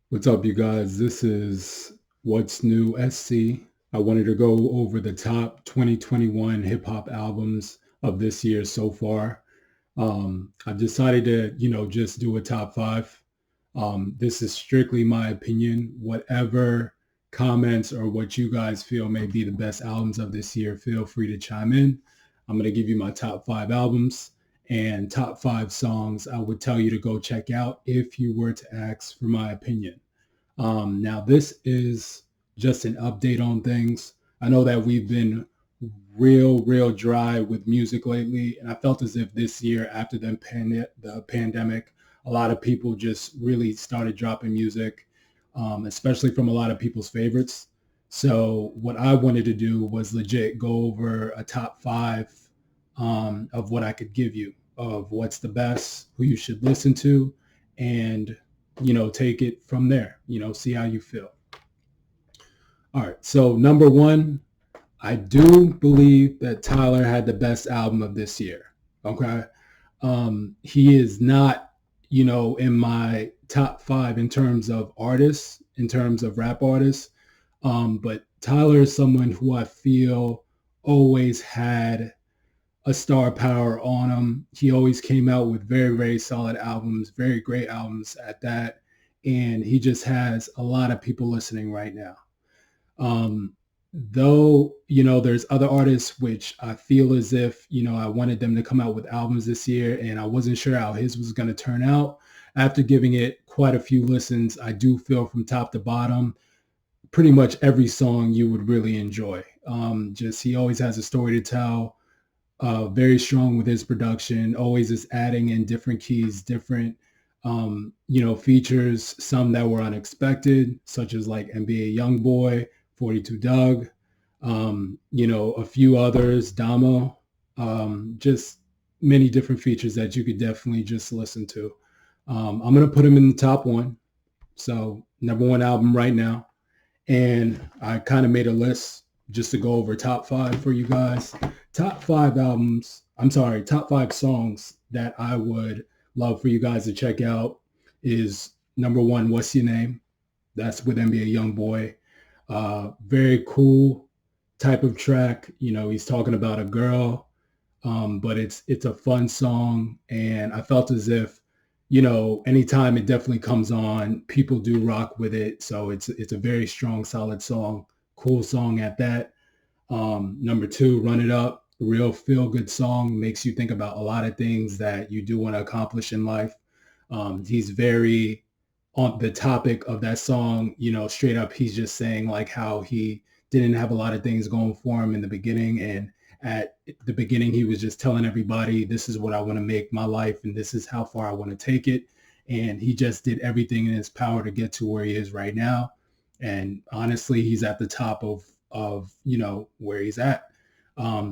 What's up, you guys? This is What's New SC. I wanted to go over the top 2021 hip hop albums of this year so far. I've decided to, just do a top five. This is strictly my opinion. Whatever comments or what you guys feel may be the best albums of this year, feel free to chime in. I'm going to give you my top five albums and top five songs I would tell you to go check out if you were to ask for my opinion. Now, this is just an update on things. I know that we've been real dry with music lately, and I felt as if this year, after the pandemic, a lot of people just really started dropping music, especially from a lot of people's favorites. So, what I wanted to do was legit go over a top five of what I could give you of what's the best, who you should listen to, and take it from there, see how you feel. All right. So number one, I do believe that Tyler had the best album of this year. Okay. He is not, in my top five in terms of artists, in terms of rap artists. But Tyler is someone who I feel always had a star power on him. He always came out with very solid albums, very great albums at that. And he just has a lot of people listening right now. Though, there's other artists which I feel as if, I wanted them to come out with albums this year and I wasn't sure how his was going to turn out. After giving it quite a few listens, I do feel from top to bottom, pretty much every song you would really enjoy. Just he always has a story to tell, very strong with his production, always is adding in different keys, different, features, some that were unexpected, such as like NBA Youngboy, 42 Doug, a few others, Damo, just many different features that you could definitely just listen to. I'm going to put him in the top one. So number one album right now. And I kind of made a list just to go over top five for you guys. Top five albums, I'm sorry, top five songs that I would love for you guys to check out is number one, What's Your Name? That's with NBA Youngboy. Very cool type of track. He's talking about a girl, but it's a fun song, and I felt as if anytime it definitely comes on, people do rock with it. So it's a very strong, solid song, cool song at that. Number two, Run It Up, real feel good song, makes you think about a lot of things that you do want to accomplish in life. He's very on the topic of that song, straight up, he's just saying like how he didn't have a lot of things going for him in the beginning. And at the beginning, he was just telling everybody, this is what I want to make my life and this is how far I want to take it. And he just did everything in his power to get to where he is right now. And honestly, he's at the top of where he's at.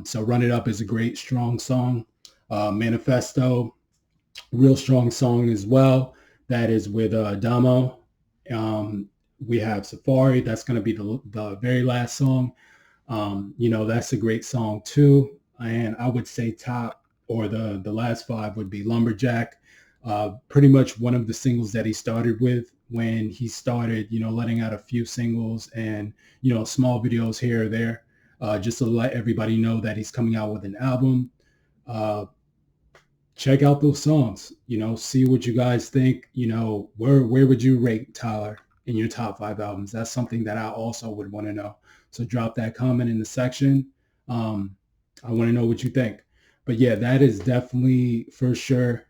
So Run It Up is a great, strong song. Manifesto, real strong song as well. That is with Damo. We have Safari. That's going to be the very last song. That's a great song too. And I would say top or the last five would be Lumberjack. Pretty much one of the singles that he started with when he started, letting out a few singles and, small videos here or there, just to let everybody know that he's coming out with an album. Check out those songs, see what you guys think, where would you rate Tyler in your top five albums? That's something that I also would want to know. So drop that comment in the section. I want to know what you think. But yeah, that is definitely for sure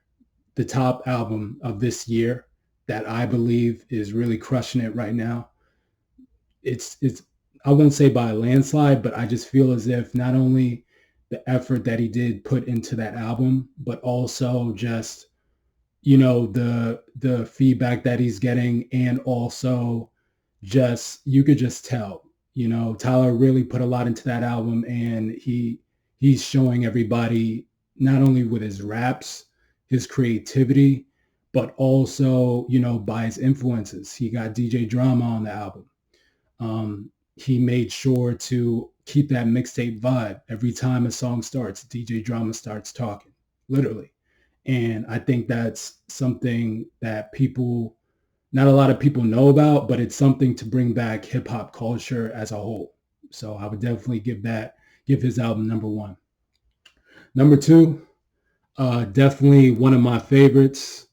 the top album of this year that I believe is really crushing it right now. It's I won't say by a landslide, but I just feel as if not only the effort that he did put into that album, but also just the feedback that he's getting, and also just you could just tell Tyler really put a lot into that album, and he's showing everybody not only with his raps, his creativity, but also by his influences. He got DJ Drama on the album. He made sure to keep that mixtape vibe. Every time a song starts, DJ Drama starts talking, literally. And I think that's something that people not a lot of people know about, but it's something to bring back hip hop culture as a whole. So I would definitely give his album number one. Number two, definitely one of my favorites.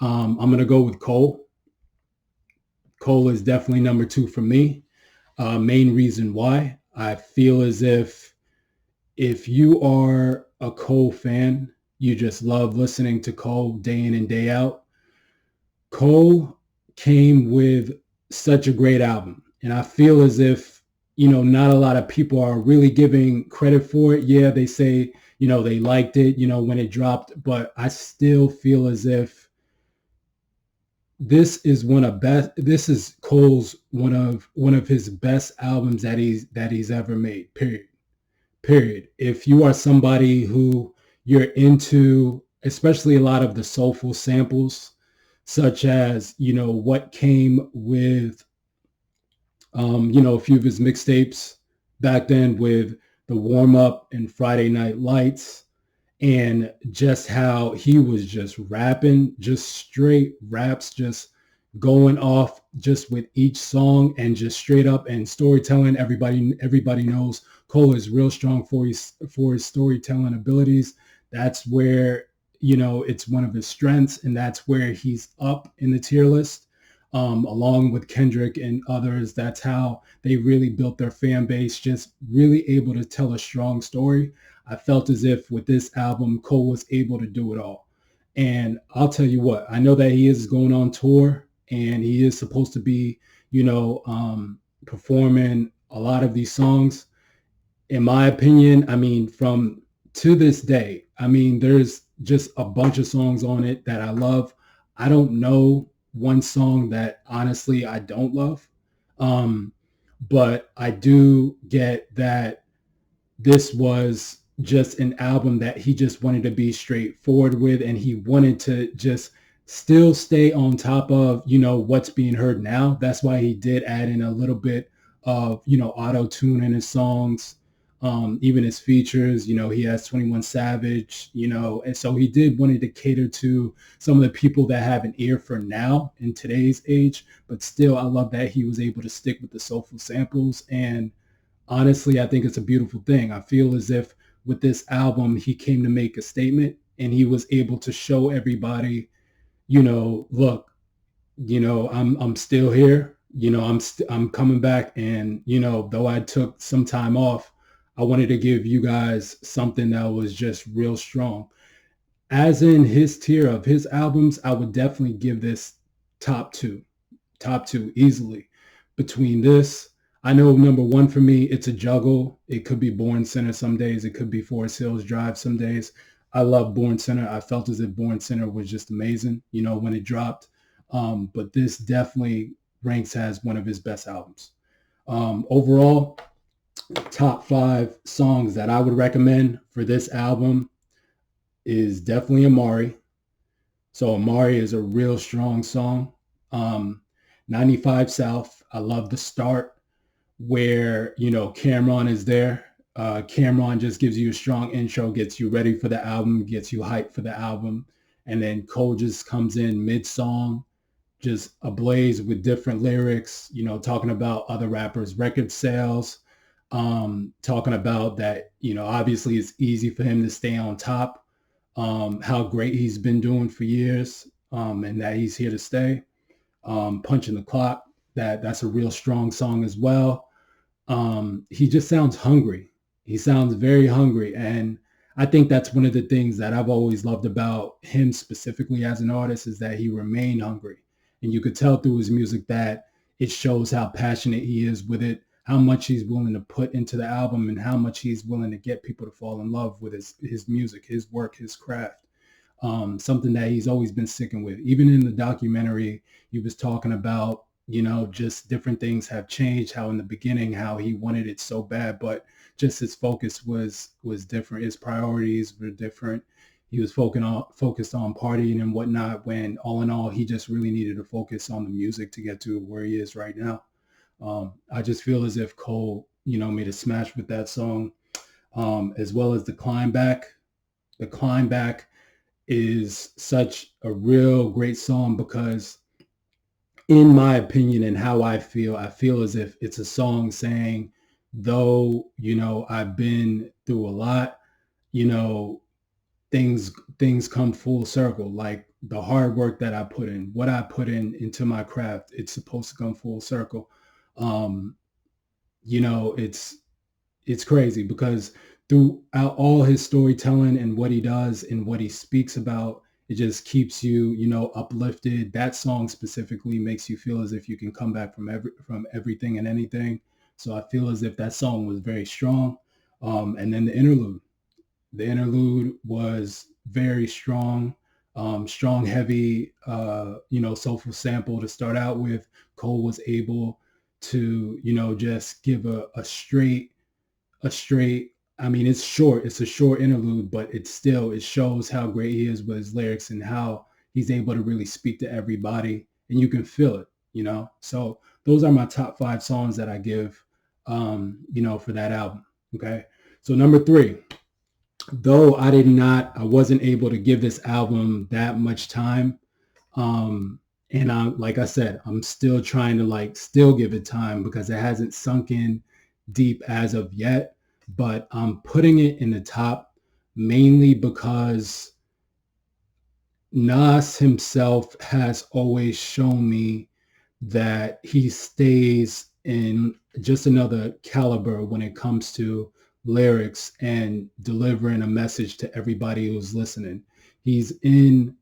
I'm gonna go with Cole. Cole is definitely number two for me. Main reason why I feel as if you are a Cole fan, you just love listening to Cole day in and day out. Cole came with such a great album. And I feel as if, not a lot of people are really giving credit for it. Yeah, they say, they liked it, when it dropped, but I still feel as if this is Cole's one of his best albums that he's ever made. Period. If you are somebody who you're into, especially a lot of the soulful samples, such as, what came with, a few of his mixtapes back then with the warm up and Friday Night Lights, and just how he was just rapping, just straight raps, just going off just with each song and just straight up and storytelling. Everybody knows Cole is real strong for his storytelling abilities. That's where, it's one of his strengths, and that's where he's up in the tier list. Along with Kendrick and others, that's how they really built their fan base, just really able to tell a strong story. I felt as if with this album, Cole was able to do it all. And I'll tell you what, I know that he is going on tour and he is supposed to be, performing a lot of these songs. In my opinion, I mean, from to this day, I mean, there's just a bunch of songs on it that I love. I don't know one song that honestly I don't love. Um, but I do get that this was just an album that he just wanted to be straightforward with, and he wanted to just still stay on top of, what's being heard now. That's why he did add in a little bit of, auto tune in his songs. Even his features, he has 21 Savage, and so he did wanted to cater to some of the people that have an ear for now in today's age. But still, I love that he was able to stick with the soulful samples. And honestly, I think it's a beautiful thing. I feel as if with this album, he came to make a statement, and he was able to show everybody, look, I'm still here. I'm coming back, and though I took some time off, I wanted to give you guys something that was just real strong. As in his tier of his albums, I would definitely give this top two top two easily. Between this, I know number one for me, it's a juggle. It could be Born Center some days. It could be Forest Hills Drive some days. I love Born Center. I felt as if Born Center was just amazing, when it dropped. But this definitely ranks as one of his best albums. Overall, top five songs that I would recommend for this album is definitely Amari. So Amari is a real strong song. Um, 95 South, I love the start where, Cameron is there. Cameron just gives you a strong intro, gets you ready for the album, gets you hyped for the album. And then Cole just comes in mid-song, just ablaze with different lyrics, talking about other rappers' record sales, talking about that, obviously it's easy for him to stay on top, how great he's been doing for years, and that he's here to stay. Punching the Clock, that's a real strong song as well. He just sounds hungry. He sounds very hungry. And I think that's one of the things that I've always loved about him specifically as an artist is that he remained hungry. And you could tell through his music that it shows how passionate he is with it, how much he's willing to put into the album, and how much he's willing to get people to fall in love with his music, his work, his craft. Something that he's always been sticking with. Even in the documentary, he was talking about, just different things have changed, how in the beginning, how he wanted it so bad, but just his focus was different. His priorities were different. He was focused on partying and whatnot, when all in all, he just really needed to focus on the music to get to where he is right now. I just feel as if Cole, made a smash with that song, as well as the Climb Back. The Climb Back is such a real great song because in my opinion and how I feel as if it's a song saying, though, I've been through a lot, you know, things come full circle. Like the hard work that I put in, what I put in into my craft, it's supposed to come full circle. Um, it's crazy because throughout all his storytelling and what he does and what he speaks about, it just keeps you, uplifted. That song specifically makes you feel as if you can come back from everything and anything. So I feel as if that song was very strong. And then the interlude was very strong, strong, heavy, soulful sample to start out with. Cole was able to, just give a straight. I mean, it's short. It's a short interlude, but it shows how great he is with his lyrics and how he's able to really speak to everybody, and you can feel it. So those are my top 5 songs that I give, for that album. Okay, so number 3, though I wasn't able to give this album that much time. And like I said, I'm still trying to still give it time because it hasn't sunk in deep as of yet. But I'm putting it in the top mainly because Nas himself has always shown me that he stays in just another caliber when it comes to lyrics and delivering a message to everybody who's listening. He's in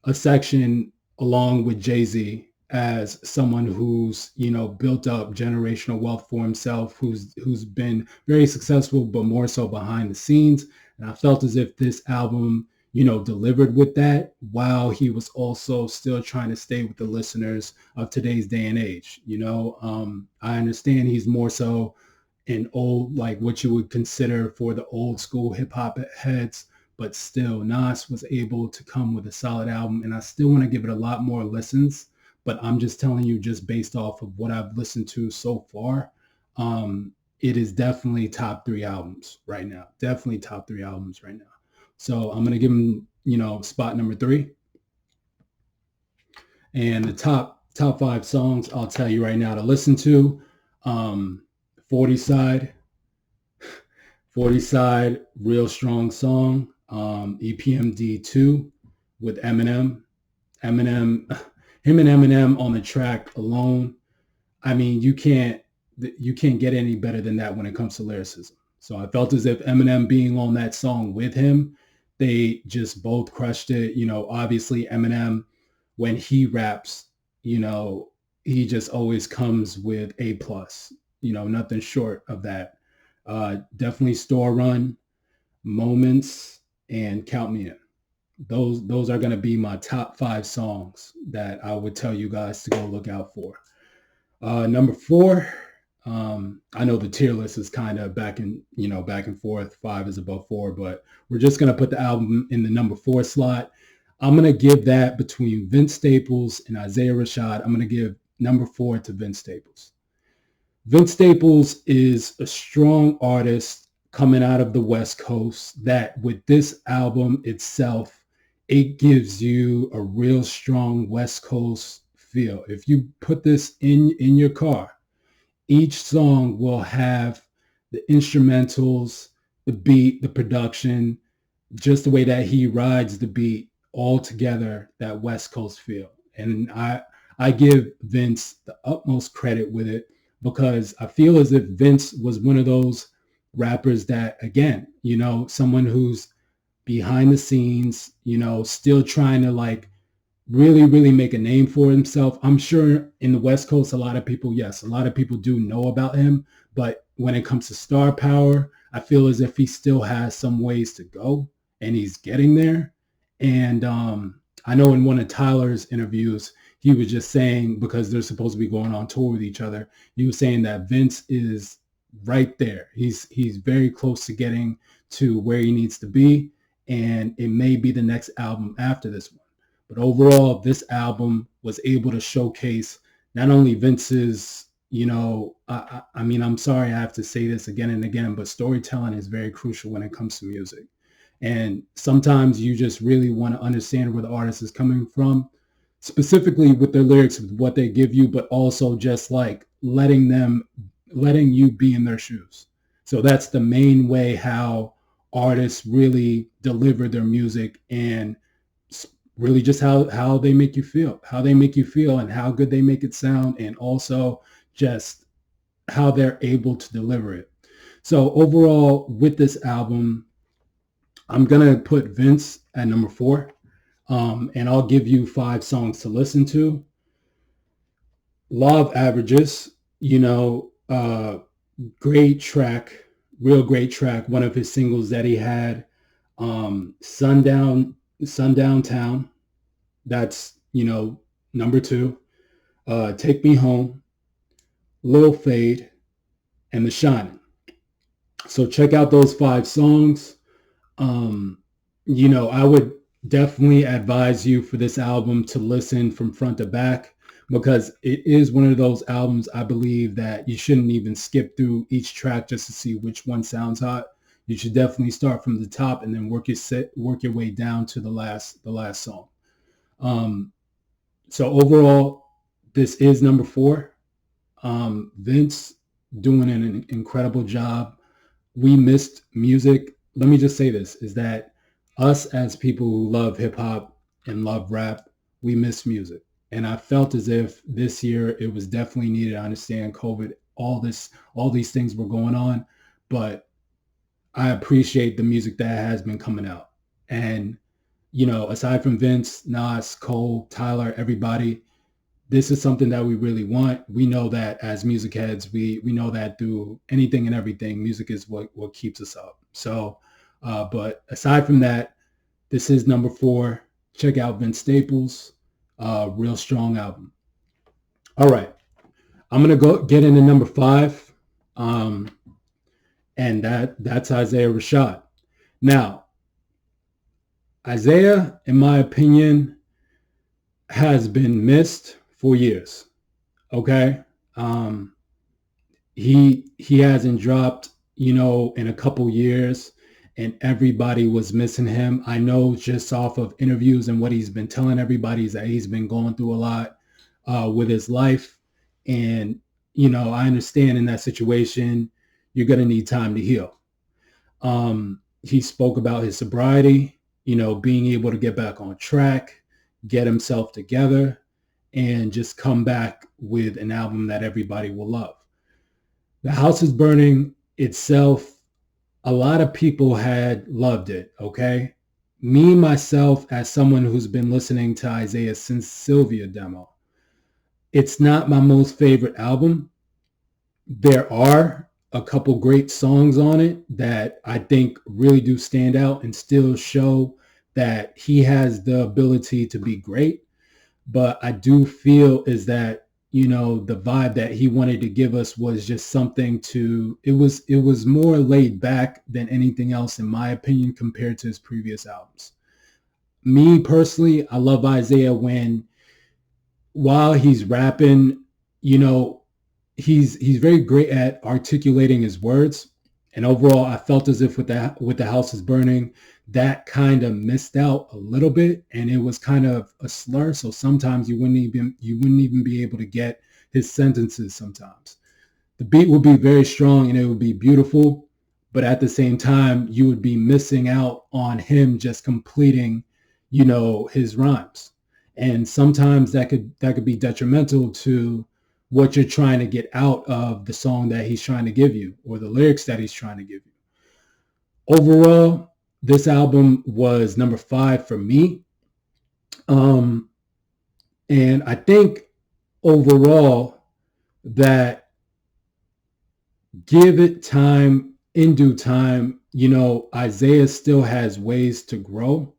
a section along with Jay-Z as someone who's, built up generational wealth for himself, who's been very successful, but more so behind the scenes. And I felt as if this album, delivered with that while he was also still trying to stay with the listeners of today's day and age. I understand he's more so an old, like what you would consider for the old school hip hop heads, but still Nas was able to come with a solid album, and I still want to give it a lot more listens, but I'm just telling you, just based off of what I've listened to so far, it is definitely top 3 albums right now. Definitely top 3 albums right now. So I'm going to give him, spot number 3. And the top 5 songs I'll tell you right now to listen to. um 40 side 40 side, real strong song. EPMD 2 with Eminem. Eminem, him and Eminem on the track alone. I mean, you can't get any better than that when it comes to lyricism. So I felt as if Eminem being on that song with him, they just both crushed it. Obviously Eminem, when he raps, he just always comes with A+. Nothing short of that. Definitely Store Run, Moments, and Count Me In. Those are going to be my top 5 songs that I would tell you guys to go look out for. Number 4, I know the tier list is kind of back and forth. 5 is above 4, but we're just going to put the album in the number 4 slot. I'm going to give that between Vince Staples and Isaiah Rashad. I'm going to give number 4 to Vince Staples. Vince Staples is a strong artist coming out of the West Coast that with this album itself, it gives you a real strong West Coast feel. If you put this in your car, each song will have the instrumentals, the beat, the production, just the way that he rides the beat, all together, that West Coast feel. And I give Vince the utmost credit with it because I feel as if Vince was one of those rappers that, again, someone who's behind the scenes, still trying to really, really make a name for himself. I'm sure in the West Coast, a lot of people do know about him. But when it comes to star power, I feel as if he still has some ways to go and he's getting there. And I know in one of Tyler's interviews, he was just saying, because they're supposed to be going on tour with each other, he was saying that Vince is right there. He's very close to getting to where he needs to be. And it may be the next album after this one. But overall, this album was able to showcase not only Vince's, I mean, I'm sorry I have to say this again and again, but storytelling is very crucial when it comes to music. And sometimes you just really want to understand where the artist is coming from. specifically with their lyrics, with what they give you, but also just like letting you be in their shoes. So that's the main way how artists really deliver their music, and really just how they make you feel, and how good they make it sound, and also just how they're able to deliver it. So overall, with this album, I'm gonna put Vince at number 4, and I'll give you 5 songs to listen to. Law of Averages, great track, real great track. One of his singles that he had, Sundown Town. That's number 2. Take Me Home, Lil Fade, and The Shining. So check out those 5 songs. I would definitely advise you for this album to listen from front to back, because it is one of those albums, I believe, that you shouldn't even skip through each track just to see which one sounds hot. You should definitely start from the top and then work your way down to the last song. So overall, this is number 4. Vince doing an incredible job. We missed music. Let me just say this, is that us as people who love hip hop and love rap, we miss music. And I felt as if this year it was definitely needed. I understand COVID, all these things were going on, but I appreciate the music that has been coming out. And, aside from Vince, Nas, Cole, Tyler, everybody, this is something that we really want. We know that as music heads, we know that through anything and everything, music is what keeps us up. So, but aside from that, this is number 4. Check out Vince Staples, real strong album. All right, I'm gonna go get into number 5, and that's Isaiah Rashad. Now, Isaiah, in my opinion, has been missed for years. Okay. He hasn't dropped, in a couple years, and everybody was missing him. I know just off of interviews and what he's been telling everybody is that he's been going through a lot with his life. And, I understand in that situation, you're going to need time to heal. He spoke about his sobriety, being able to get back on track, get himself together, and just come back with an album that everybody will love. The House is Burning itself, a lot of people had loved it, okay? Me, myself, as someone who's been listening to Isaiah since Sylvia demo, it's not my most favorite album. There are a couple great songs on it that I think really do stand out and still show that he has the ability to be great. But I do feel is that, the vibe that he wanted to give us was just something it was more laid back than anything else, in my opinion, compared to his previous albums. Me personally, I love Isaiah when, while he's rapping, he's very great at articulating his words. And overall, I felt as if with the House is Burning, that kind of missed out a little bit, and it was kind of a slur. So sometimes you wouldn't even be able to get his sentences. Sometimes the beat would be very strong and it would be beautiful, but at the same time, you would be missing out on him just completing, his rhymes. And sometimes that could be detrimental to what you're trying to get out of the song that he's trying to give you, or the lyrics that he's trying to give you. Overall, this album was number 5 for me. And I think overall that, give it time, in due time, Isaiah still has ways to grow.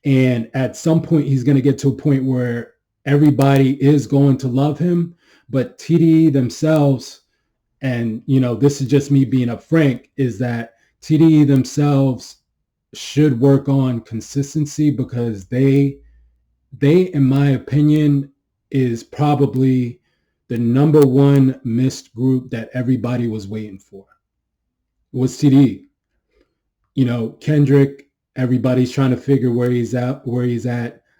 And at some point, he's going to get to a point where everybody is going to love him. But TDE themselves, and, this is just me being upfront, is that TDE themselves should work on consistency, because they, in my opinion, is probably the number 1 missed group that everybody was waiting for, was TDE. Kendrick, everybody's trying to figure where he's at.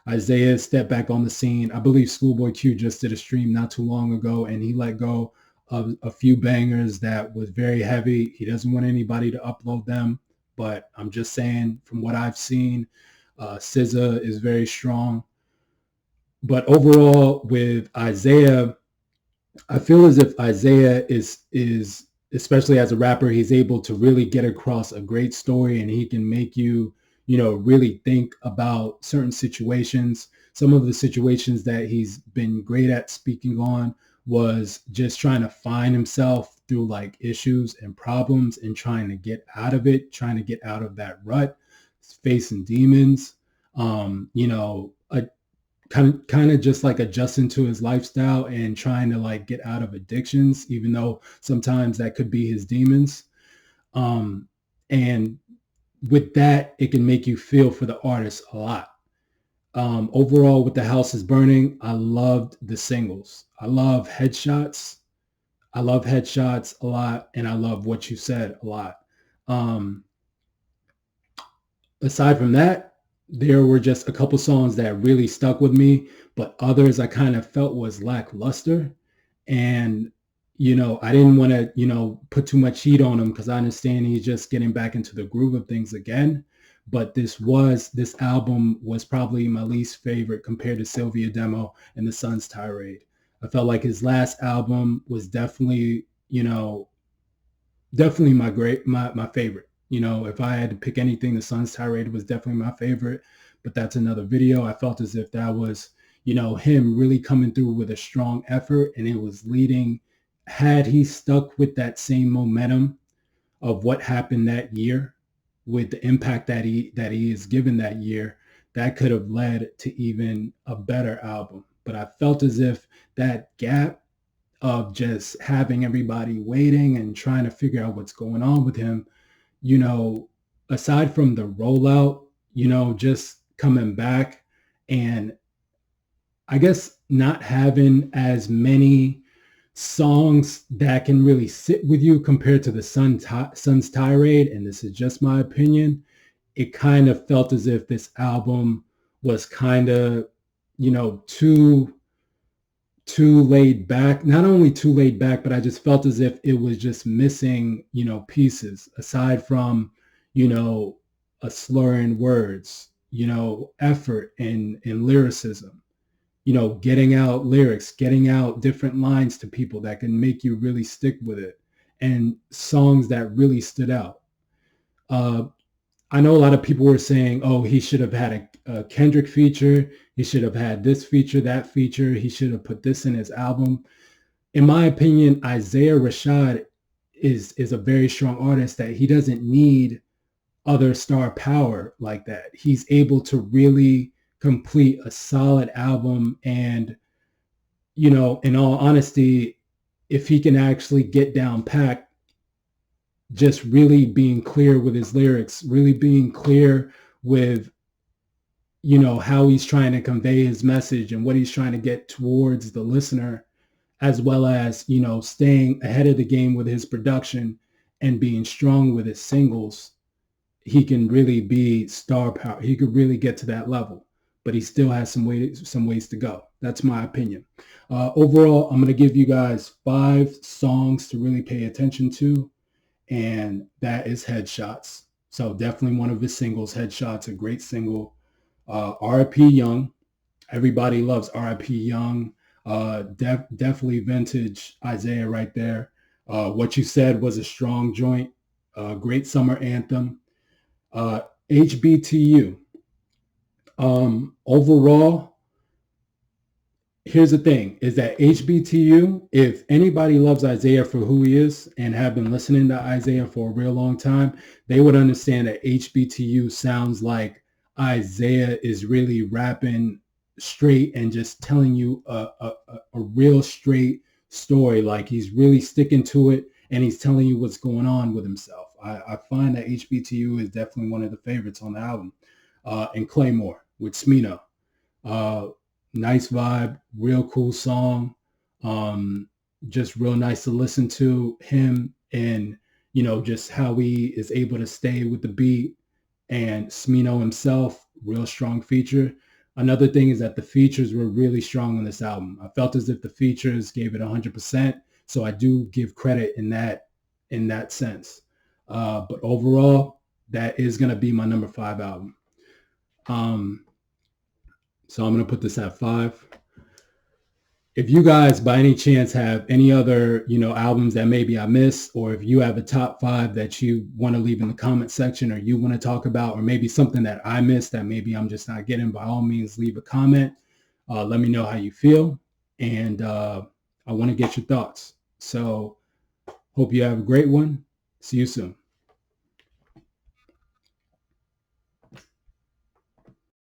Isaiah stepped back on the scene. I believe Schoolboy Q just did a stream not too long ago, and he let go of a few bangers that was very heavy. He doesn't want anybody to upload them, but I'm just saying from what I've seen, SZA is very strong. But overall, with Isaiah, I feel as if Isaiah is especially as a rapper, he's able to really get across a great story, and he can make you, really think about certain situations. Some of the situations that he's been great at speaking on was just trying to find himself through like issues and problems and trying to get out of it, trying to get out of that rut, facing demons. A kind of just like adjusting to his lifestyle and trying to like get out of addictions, even though sometimes that could be his demons. And with that, it can make you feel for the artist a lot. Overall, with The House is Burning, I loved the singles. I love Headshots. I love Headshots a lot, and I love What You Said a lot. Um, Aside from that, there were just a couple songs that really stuck with me, but others I kind of felt was lackluster. And, I didn't want to, put too much heat on him because I understand he's just getting back into the groove of things again. But this album was probably my least favorite compared to Sylvia Demo and The Sun's Tirade. I felt like his last album was definitely, definitely my favorite. If I had to pick anything, The Sun's Tirade was definitely my favorite, but that's another video. I felt as if that was, him really coming through with a strong effort, and it was leading. Had he stuck with that same momentum of what happened that year, with the impact that he is given that year, that could have led to even a better album. But I felt as if that gap of just having everybody waiting and trying to figure out what's going on with him, you know, aside from the rollout, just coming back and I guess not having as many songs that can really sit with you compared to the Sun's Tirade, and this is just my opinion, it kind of felt as if this album was kind of, too laid back. Not only too laid back, but I just felt as if it was just missing, pieces aside from, you know, a slur in words, effort and lyricism, getting out lyrics, getting out different lines to people that can make you really stick with it, and songs that really stood out. Uh, I know a lot of people were saying, oh, he should have had a Kendrick feature. He should have had this feature, that feature. He should have put this in his album. In my opinion, Isaiah Rashad is a very strong artist that he doesn't need other star power like that. He's able to really complete a solid album. And, in all honesty, if he can actually get down packed, just really being clear with his lyrics, really being clear with, how he's trying to convey his message and what he's trying to get towards the listener, as well as, staying ahead of the game with his production and being strong with his singles, he can really be star power. He could really get to that level, but he still has some ways to go. That's my opinion. Overall, I'm going to give you guys 5 songs to really pay attention to, and that is Headshots. So definitely one of his singles, Headshots, a great single. R.I.P. Young. Everybody loves R.I.P. Young. Definitely vintage Isaiah right there. What You Said was a strong joint. Great summer anthem. HBTU. Overall, here's the thing, is that HBTU, if anybody loves Isaiah for who he is and have been listening to Isaiah for a real long time, they would understand that HBTU sounds like Isaiah is really rapping straight and just telling you a real straight story. Like he's really sticking to it and he's telling you what's going on with himself. I find that HBTU is definitely one of the favorites on the album. And Claymore with Smino. Uh, Nice vibe, real cool song. Just real nice to listen to him and, just how he is able to stay with the beat, and Smino himself, real strong feature. Another thing is that the features were really strong on this album. I felt as if the features gave it 100%. So I do give credit in that sense. But overall, that is going to be my number 5 album. So I'm going to put this at 5. If you guys by any chance have any other, albums that maybe I missed, or if you have a top 5 that you want to leave in the comment section, or you want to talk about, or maybe something that I missed that maybe I'm just not getting, by all means, leave a comment. Let me know how you feel. And I want to get your thoughts. So hope you have a great one. See you soon.